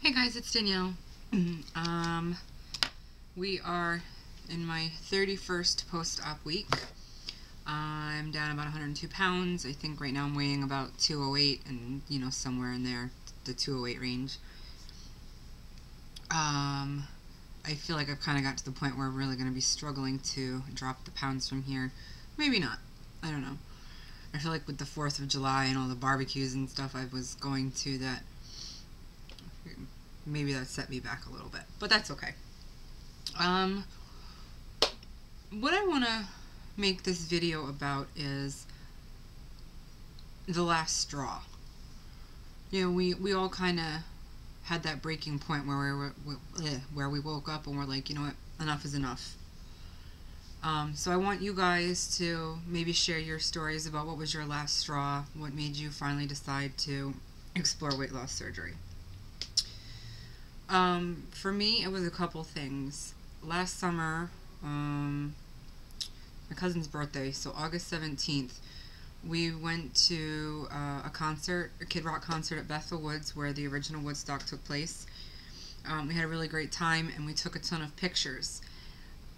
Hey guys, it's Danielle. We are in my 31st post-op week. I'm down about 102 pounds. I think right now I'm weighing about 208 and, somewhere in there, the 208 range. I feel like I've kind of got to the point where I'm really going to be struggling to drop the pounds from here. Maybe not. I don't know. I feel like with the 4th of July and all the barbecues and stuff I was going to, that maybe that set me back a little bit, but that's okay. What I want to make this video about is the last straw. We all kind of had that breaking point where we woke up and we're like, you know what, enough is enough. So I want you guys to maybe share your stories about what was your last straw, what made you finally decide to explore weight loss surgery. For me, it was a couple things. Last summer, my cousin's birthday, so August 17th, we went to a concert, a Kid Rock concert at Bethel Woods, where the original Woodstock took place. We had a really great time, and we took a ton of pictures.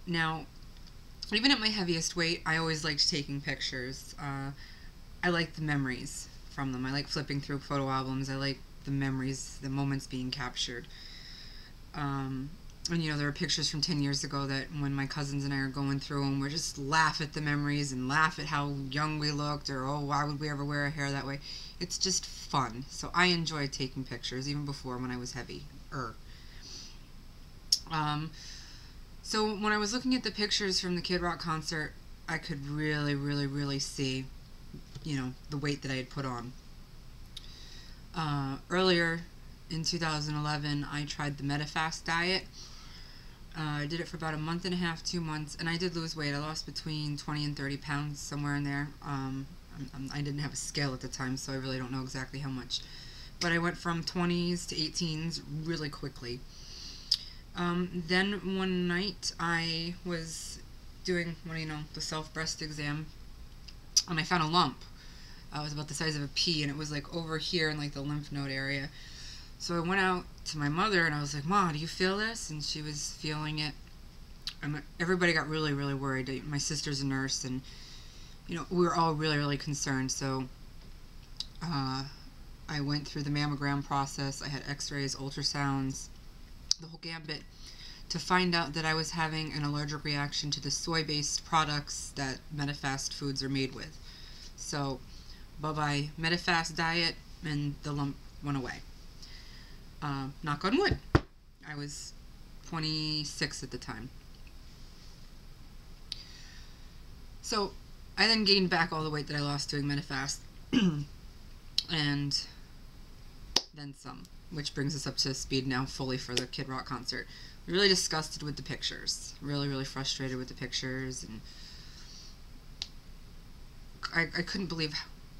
Now, even at my heaviest weight, I always liked taking pictures. I like the memories from them. I like flipping through photo albums. I like the memories, the moments being captured. And there are pictures from 10 years ago that when my cousins and I are going through them, we just laugh at the memories and laugh at how young we looked, or, oh, why would we ever wear our hair that way? It's just fun. So I enjoy taking pictures, even before when I was heavy. So when I was looking at the pictures from the Kid Rock concert, I could really, really, really see, the weight that I had put on. Earlier in 2011, I tried the Medifast diet. I did it for about a month and a half, 2 months, and I did lose weight. I lost between 20 and 30 pounds, somewhere in there. I didn't have a scale at the time, so I really don't know exactly how much. But I went from 20s to 18s really quickly. Then one night, I was doing, the self-breast exam, and I found a lump. It was about the size of a pea, and it was like over here in like the lymph node area. So I went out to my mother and I was like, "Ma, do you feel this?" And she was feeling it. And everybody got really, really worried. My sister's a nurse, and we were all really, really concerned. So I went through the mammogram process. I had x-rays, ultrasounds, the whole gambit, to find out that I was having an allergic reaction to the soy-based products that Medifast foods are made with. So bye-bye Medifast diet, and the lump went away. Knock on wood. I was 26 at the time. So I then gained back all the weight that I lost doing Medifast, and then some, which brings us up to speed now fully for the Kid Rock concert. Really disgusted with the pictures. Really, really frustrated with the pictures, and I couldn't believe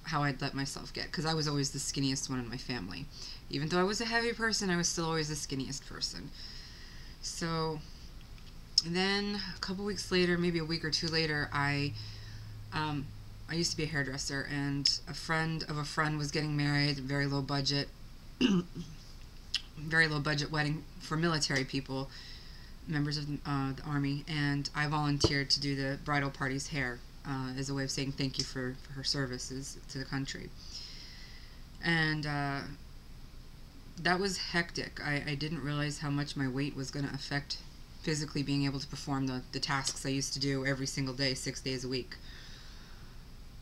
how I'd let myself get, because I was always the skinniest one in my family. Even though I was a heavy person, I was still always the skinniest person. So then a couple weeks later, maybe a week or two later, I used to be a hairdresser, and a friend of a friend was getting married, very low budget, very low budget wedding for military people, members of the Army, and I volunteered to do the bridal party's hair as a way of saying thank you for her services to the country. And that was hectic. I didn't realize how much my weight was going to affect physically being able to perform the tasks I used to do every single day, 6 days a week.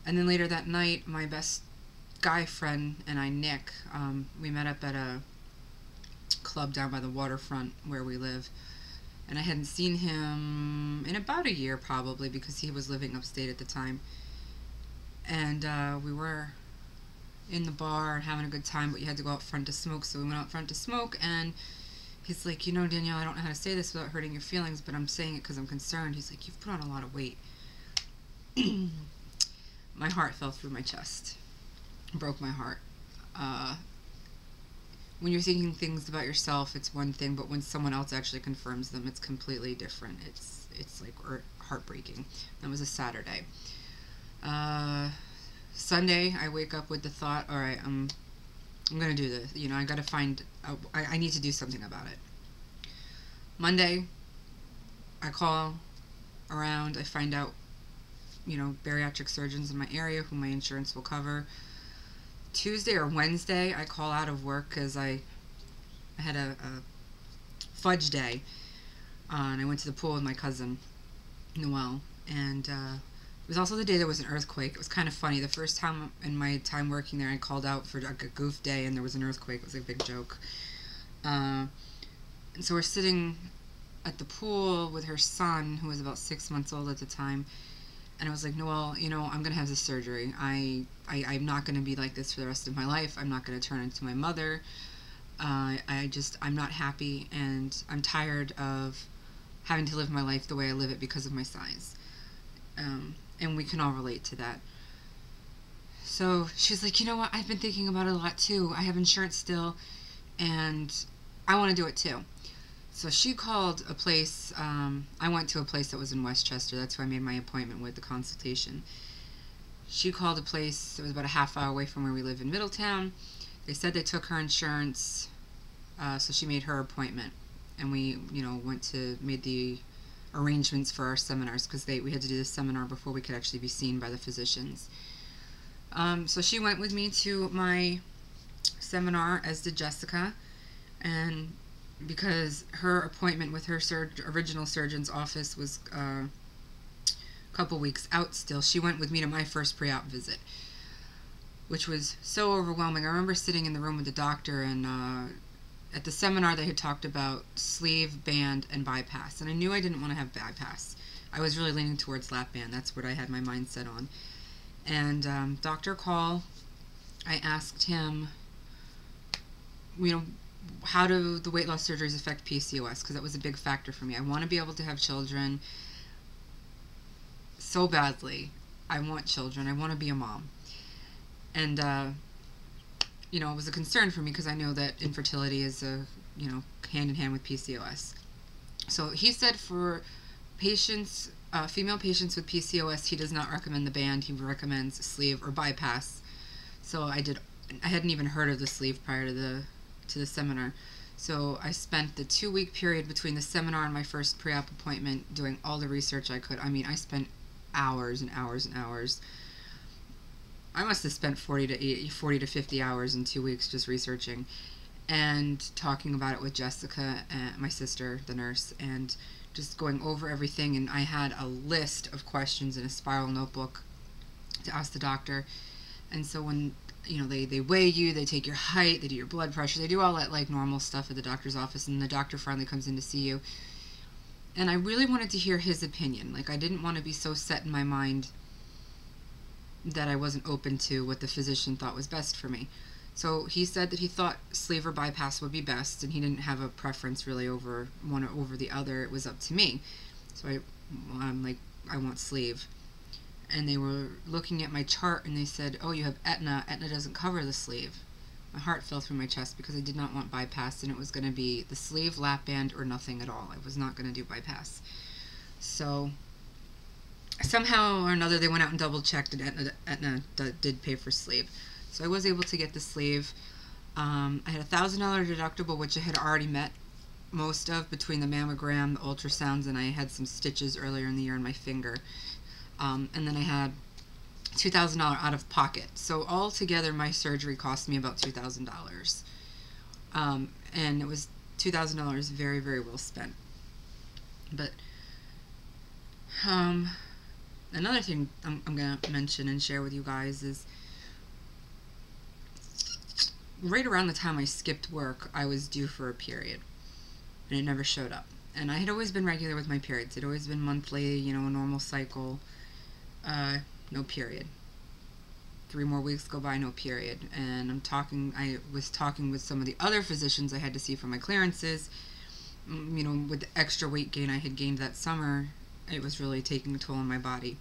And then later that night, my best guy friend and I, Nick, we met up at a club down by the waterfront where we live. And I hadn't seen him in about a year, probably, because he was living upstate at the time. And we were in the bar and having a good time, but you had to go out front to smoke, so we went out front to smoke, and he's like, Danielle, I don't know how to say this without hurting your feelings, but I'm saying it because I'm concerned. He's like, you've put on a lot of weight. My heart fell through my chest. Broke my heart. When you're thinking things about yourself, it's one thing, but when someone else actually confirms them, it's completely different. It's like heartbreaking. That was a Saturday. Sunday, I wake up with the thought, all right, I'm I'm gonna do this. You know, I gotta find. I need to do something about it. Monday, I call around. I find out, you know, bariatric surgeons in my area who my insurance will cover. Tuesday or Wednesday, I call out of work because I had a fudge day, and I went to the pool with my cousin, Noelle, and it was also the day there was an earthquake. It was kind of funny. The first time in my time working there, I called out for like a goof day, and there was an earthquake. It was a big joke. And so we're sitting at the pool with her son, who was about 6 months old at the time, and I was like, Noelle, you know, I'm going to have this surgery. I'm not going to be like this for the rest of my life. I'm not going to turn into my mother. I'm not happy, and I'm tired of having to live my life the way I live it because of my size. And we can all relate to that. So she's like, you know what? I've been thinking about it a lot too. I have insurance still, and I want to do it too. So she called a place. I went to a place that was in Westchester. That's who I made my appointment with, the consultation. She called a place that was about a half hour away from where we live in Middletown. They said they took her insurance, so she made her appointment, and we, you know, made the arrangements for our seminars because we had to do the seminar before we could actually be seen by the physicians. So she went with me to my seminar, as did Jessica, and because her appointment with her original surgeon's office was a couple weeks out still, she went with me to my first pre-op visit, which was so overwhelming. I remember sitting in the room with the doctor, and at the seminar they had talked about sleeve, band, and bypass, and I knew I didn't want to have bypass. I was really leaning towards lap band. That's what I had my mind set on. And Dr. Call, I asked him, you know, how do the weight loss surgeries affect PCOS? Because that was a big factor for me. I want to be able to have children so badly. I want children. I want to be a mom. And, you know, it was a concern for me because I know that infertility is, you know, hand in hand with PCOS. So he said for patients, female patients with PCOS, he does not recommend the band. He recommends sleeve or bypass. So I hadn't even heard of the sleeve prior to the seminar. So I spent the 2-week period between the seminar and my first pre-op appointment doing all the research I could. I mean, I spent hours and hours and hours. I must have spent 40 to 50 hours in 2 weeks just researching and talking about it with Jessica, my sister, the nurse, and just going over everything. And I had a list of questions in a spiral notebook to ask the doctor. And so when, you know, they weigh you, they take your height, they do your blood pressure, they do all that like normal stuff at the doctor's office, and the doctor finally comes in to see you. And I really wanted to hear his opinion. Like, I didn't want to be so set in my mind that I wasn't open to what the physician thought was best for me. So he said that he thought sleeve or bypass would be best, and he didn't have a preference really over one or over the other. It was up to me. So I'm like, I want sleeve. And they were looking at my chart, and they said, oh, you have Aetna. Aetna doesn't cover the sleeve. My heart fell through my chest because I did not want bypass, and it was going to be the sleeve, lap band, or nothing at all. I was not going to do bypass. So somehow or another, they went out and double-checked, and Aetna did pay for sleeve. So I was able to get the sleeve. I had a $1,000 deductible, which I had already met most of between the mammogram, the ultrasounds, and I had some stitches earlier in the year on my finger. And then I had $2,000 out of pocket. So altogether, my surgery cost me about $2,000. And it was $2,000 very, very well spent. But another thing I'm going to mention and share with you guys is right around the time I skipped work, I was due for a period. And it never showed up. And I had always been regular with my periods. It had always been monthly, you know, a normal cycle. No period. 3 more weeks go by, no period. And I was talking with some of the other physicians I had to see for my clearances. You know, with the extra weight gain I had gained that summer, it was really taking a toll on my body.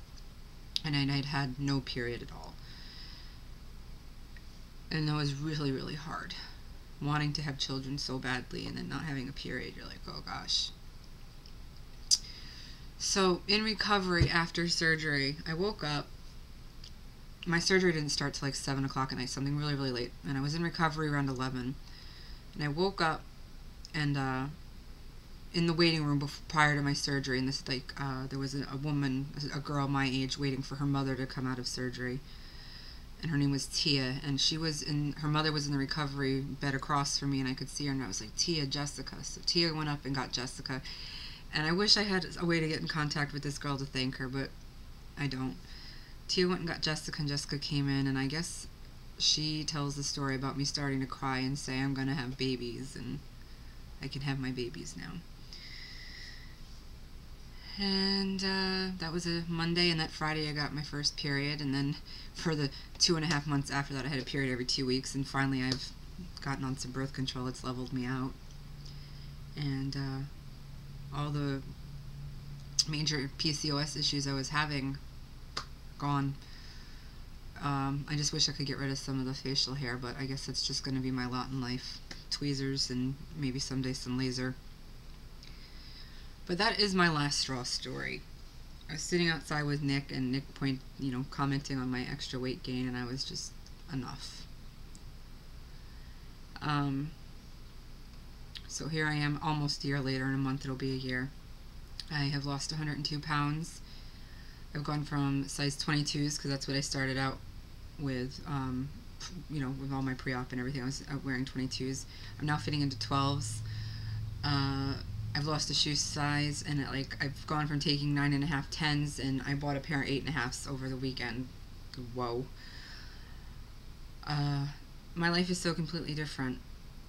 And I'd had no period at all. And that was really, really hard. Wanting to have children so badly and then not having a period, you're like, oh gosh. So, in recovery after surgery, I woke up my surgery didn't start till like 7 o'clock at night, something really, really late. And I was in recovery around 11. And I woke up and in the waiting room prior to my surgery, and this there was a woman, a girl my age, waiting for her mother to come out of surgery, and her name was Tia, and her mother was in the recovery bed across from me, and I could see her, and I was like, Tia, Jessica. So Tia went up and got Jessica, and I wish I had a way to get in contact with this girl to thank her, but I don't. Tia went and got Jessica, and Jessica came in, and I guess she tells the story about me starting to cry and say I'm going to have babies, and I can have my babies now. And that was a Monday, and that Friday I got my first period, and then for the 2.5 months after that I had a period every 2 weeks, and finally I've gotten on some birth control. It's leveled me out, and all the major PCOS issues I was having gone. I just wish I could get rid of some of the facial hair, but I guess it's just going to be my lot in life. Tweezers and maybe someday some laser. But that is my last straw story. I was sitting outside with Nick, and Nick commenting on my extra weight gain, and I was just enough. So here I am, almost a year later. In a month it'll be a year. I have lost 102 pounds. I've gone from size 22s, because that's what I started out with, with all my pre-op and everything. I was out wearing 22s. I'm now fitting into 12s. I've lost a shoe size, and I've gone from taking 9.5 10s, and I bought a pair of 8.5s over the weekend. Whoa. My life is so completely different.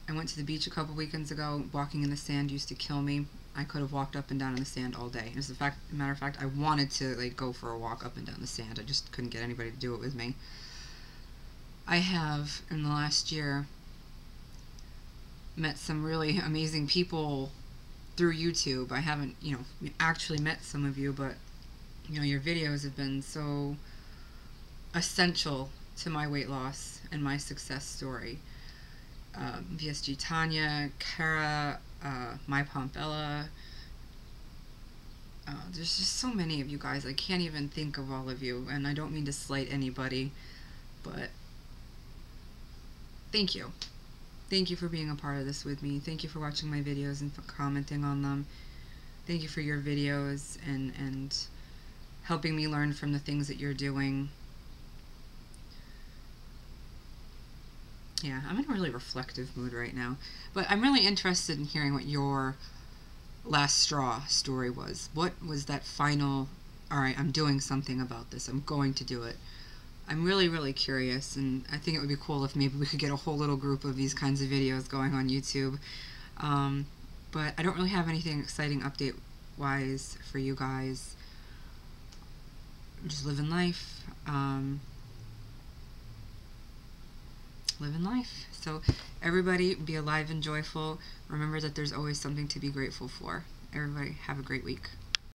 I went to the beach a couple weekends ago. Walking in the sand used to kill me. I could have walked up and down in the sand all day. As a matter of fact, I wanted to go for a walk up and down the sand. I just couldn't get anybody to do it with me. I have, in the last year, met some really amazing people through YouTube. I haven't, actually met some of you, but, your videos have been so essential to my weight loss and my success story. VSG Tanya, Kara, My Pompella. There's just so many of you guys. I can't even think of all of you, and I don't mean to slight anybody, but thank you. Thank you for being a part of this with me. Thank you for watching my videos and for commenting on them. Thank you for your videos and helping me learn from the things that you're doing. Yeah, I'm in a really reflective mood right now. But I'm really interested in hearing what your last straw story was. What was that final, alright, I'm doing something about this, I'm going to do it. I'm really, really curious, and I think it would be cool if maybe we could get a whole little group of these kinds of videos going on YouTube. But I don't really have anything exciting update-wise for you guys. I'm just living life. Living life. So everybody be alive and joyful. Remember that there's always something to be grateful for. Everybody have a great week.